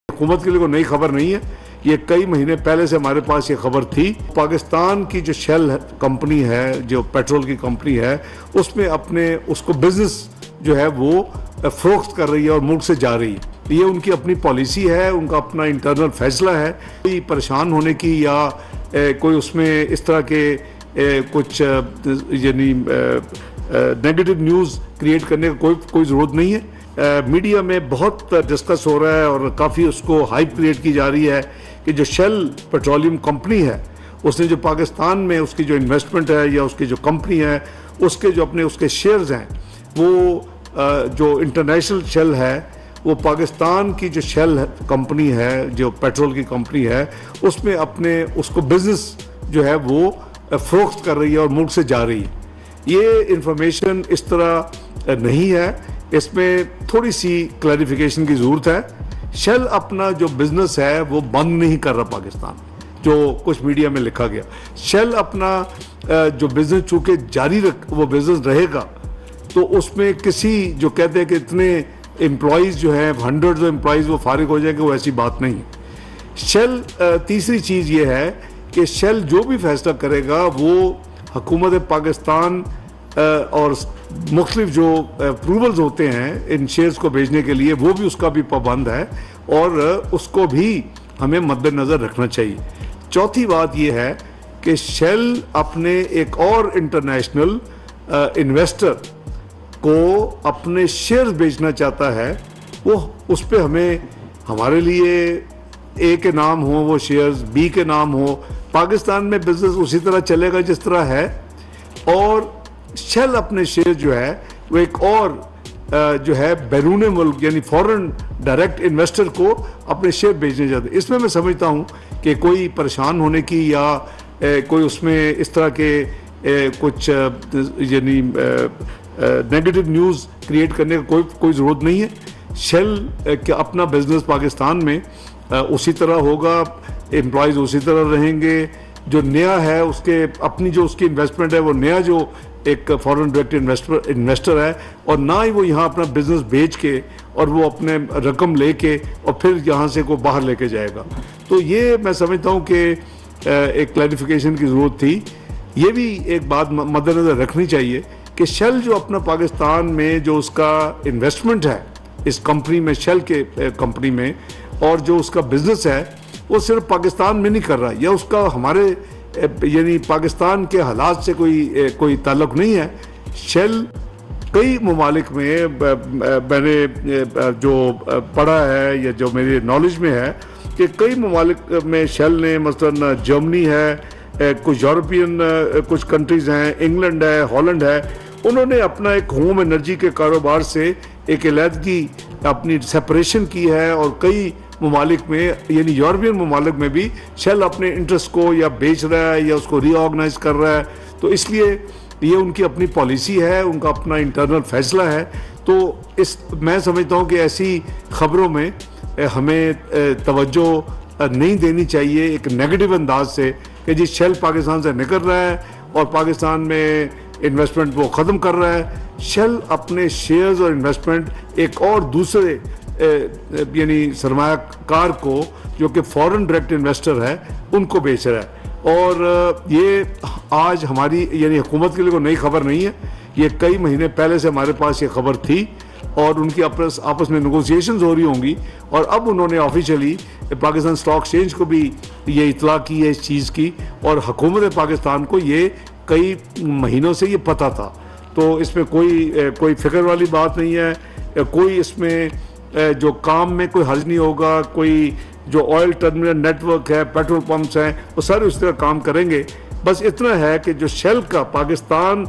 हुकूमत के लिए कोई नई खबर नहीं है, ये कई महीने पहले से हमारे पास ये खबर थी। पाकिस्तान की जो शेल कंपनी है, जो पेट्रोल की कंपनी है, उसमें अपने उसको बिजनेस जो है वो फरोख्त कर रही है और मुल्क से जा रही है। ये उनकी अपनी पॉलिसी है, उनका अपना इंटरनल फैसला है। कोई परेशान होने की या कोई उसमें इस तरह के कुछ यानी नेगेटिव न्यूज़ क्रिएट करने का कोई ज़रूरत नहीं है। मीडिया में बहुत डिस्कस हो रहा है और काफ़ी उसको हाइप क्रिएट की जा रही है कि जो शेल पेट्रोलियम कंपनी है, उसने जो पाकिस्तान में उसकी जो इन्वेस्टमेंट है या उसकी जो कंपनी है, उसके जो अपने उसके शेयर्स हैं, वो जो इंटरनेशनल शेल है, वो पाकिस्तान की जो शेल कंपनी है, जो पेट्रोल की कंपनी है, उसमें अपने उसको बिजनेस जो है वो फरोख्त कर रही है और मुल्क से जा रही है। ये इंफॉर्मेशन इस तरह नहीं है, इसमें थोड़ी सी क्लैरिफिकेशन की ज़रूरत है। शेल अपना जो बिज़नेस है वो बंद नहीं कर रहा पाकिस्तान, जो कुछ मीडिया में लिखा गया। शेल अपना जो बिज़नेस चूँकि जारी वो बिज़नेस रहेगा, तो उसमें किसी जो कहते हैं कि इतने एम्प्लॉयज़ जो हैं, हंड्रेड्स ऑफ एम्प्लॉयज़ वो फारिग हो जाएंगे, वो ऐसी बात नहीं है। शेल तीसरी चीज़ ये है कि शेल जो भी फैसला करेगा वो हुकूमत पाकिस्तान और मुख्तलिफ जो अप्रूवल्स होते हैं इन शेयर्स को भेजने के लिए, वो भी उसका भी पाबंद है और उसको भी हमें मद्देनज़र रखना चाहिए। चौथी बात यह है कि शेल अपने एक और इंटरनेशनल इन्वेस्टर को अपने शेयर्स बेचना चाहता है। वो उस पर हमें, हमारे लिए ए के नाम हो वो शेयर्स, बी के नाम हो, पाकिस्तान में बिजनेस उसी तरह चलेगा जिस तरह है, और शेल अपने शेयर जो है वो एक और जो है बैरून मुल्क यानी फॉरेन डायरेक्ट इन्वेस्टर को अपने शेयर बेचने जाते। इसमें मैं समझता हूँ कि कोई परेशान होने की या कोई उसमें इस तरह के कुछ यानी नेगेटिव न्यूज़ क्रिएट करने का कोई ज़रूरत नहीं है। शेल के अपना बिजनेस पाकिस्तान में उसी तरह होगा, एम्प्लॉयज़ उसी तरह रहेंगे। जो नया है उसके अपनी जो उसकी इन्वेस्टमेंट है, वो नया जो एक फॉरेन डायरेक्ट इन्वेस्टर है, और ना ही वो यहाँ अपना बिजनेस बेच के और वो अपने रकम लेके और फिर यहाँ से को बाहर लेके जाएगा। तो ये मैं समझता हूँ कि एक क्लैरिफिकेशन की ज़रूरत थी। ये भी एक बात मद्देनज़र रखनी चाहिए कि शेल जो अपना पाकिस्तान में जो उसका इन्वेस्टमेंट है इस कंपनी में, शेल के कंपनी में, और जो उसका बिजनेस है वो सिर्फ पाकिस्तान में नहीं कर रहा, या उसका हमारे यानी पाकिस्तान के हालात से कोई ताल्लुक नहीं है। शेल कई ममालिक में मैंने जो पढ़ा है या जो मेरी नॉलेज में है कि कई ममालिक में शेल ने, मसलन जर्मनी है, कुछ यूरोपियन कुछ कंट्रीज़ हैं, इंग्लैंड है, हॉलैंड है, उन्होंने अपना एक होम एनर्जी के कारोबार से एक अलहदगी अपनी सेपरेशन की है, और कई ममालिक में यानी यूरोपियन ममालिक में भी शेल अपने इंटरेस्ट को या बेच रहा है या उसको रीऑर्गेनाइज कर रहा है। तो इसलिए ये उनकी अपनी पॉलिसी है, उनका अपना इंटरनल फैसला है। तो मैं समझता हूँ कि ऐसी खबरों में हमें तवज्जो नहीं देनी चाहिए एक नेगेटिव अंदाज से कि जी शेल पाकिस्तान से निकल रहा है और पाकिस्तान में इन्वेस्टमेंट वो ख़त्म कर रहा है। शेल अपने शेयर्स और इन्वेस्टमेंट एक और दूसरे यानी सरमायाकार को, जो कि फॉरेन डायरेक्ट इन्वेस्टर है, उनको बेच रहा है। और ये आज हमारी यानी हुकूमत के लिए कोई नई खबर नहीं है, ये कई महीने पहले से हमारे पास ये खबर थी और उनकी आपस में नेगोशिएशंस हो रही होंगी, और अब उन्होंने ऑफिशियली पाकिस्तान स्टॉक एक्सचेंज को भी ये इतला की है इस चीज़ की, और हुकूमत पाकिस्तान को ये कई महीनों से ये पता था। तो इसमें कोई फिक्र वाली बात नहीं है, कोई इसमें जो काम में कोई हर्ज नहीं होगा। कोई जो ऑयल टर्मिनल नेटवर्क है, पेट्रोल पंप्स हैं, वो सारे उस तरह काम करेंगे। बस इतना है कि जो शेल पाकिस्तान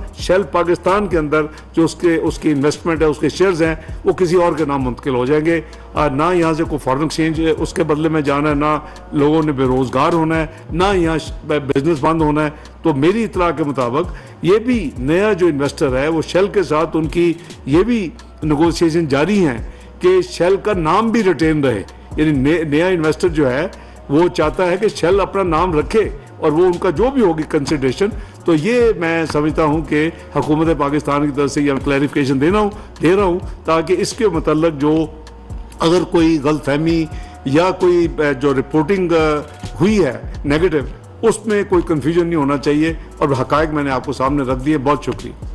के अंदर जो उसकी इन्वेस्टमेंट है, उसके शेयर्स हैं, वो किसी और के नाम मुंतकिल हो जाएंगे। ना यहाँ से कोई फॉरेन एक्सचेंज उसके बदले में जाना है, ना लोगों ने बेरोज़गार होना है, ना यहाँ बिजनेस बंद होना है। तो मेरी इतला के मुताबिक ये भी नया जो इन्वेस्टर है वो शेल के साथ उनकी ये भी नेगोशिएशन जारी हैं कि शेल का नाम भी रिटेन रहे। यानी नया इन्वेस्टर जो है वो चाहता है कि शेल अपना नाम रखे और वो उनका जो भी होगी कंसिडरेशन। तो ये मैं समझता हूँ कि हुकूमत पाकिस्तान की तरफ से यह क्लैरिफिकेशन दे रहा हूँ ताकि इसके मतलब जो अगर कोई गलतफहमी या कोई जो रिपोर्टिंग हुई है नेगेटिव, उसमें कोई कंफ्यूजन नहीं होना चाहिए और हकायक मैंने आपको सामने रख दिए। बहुत शुक्रिया।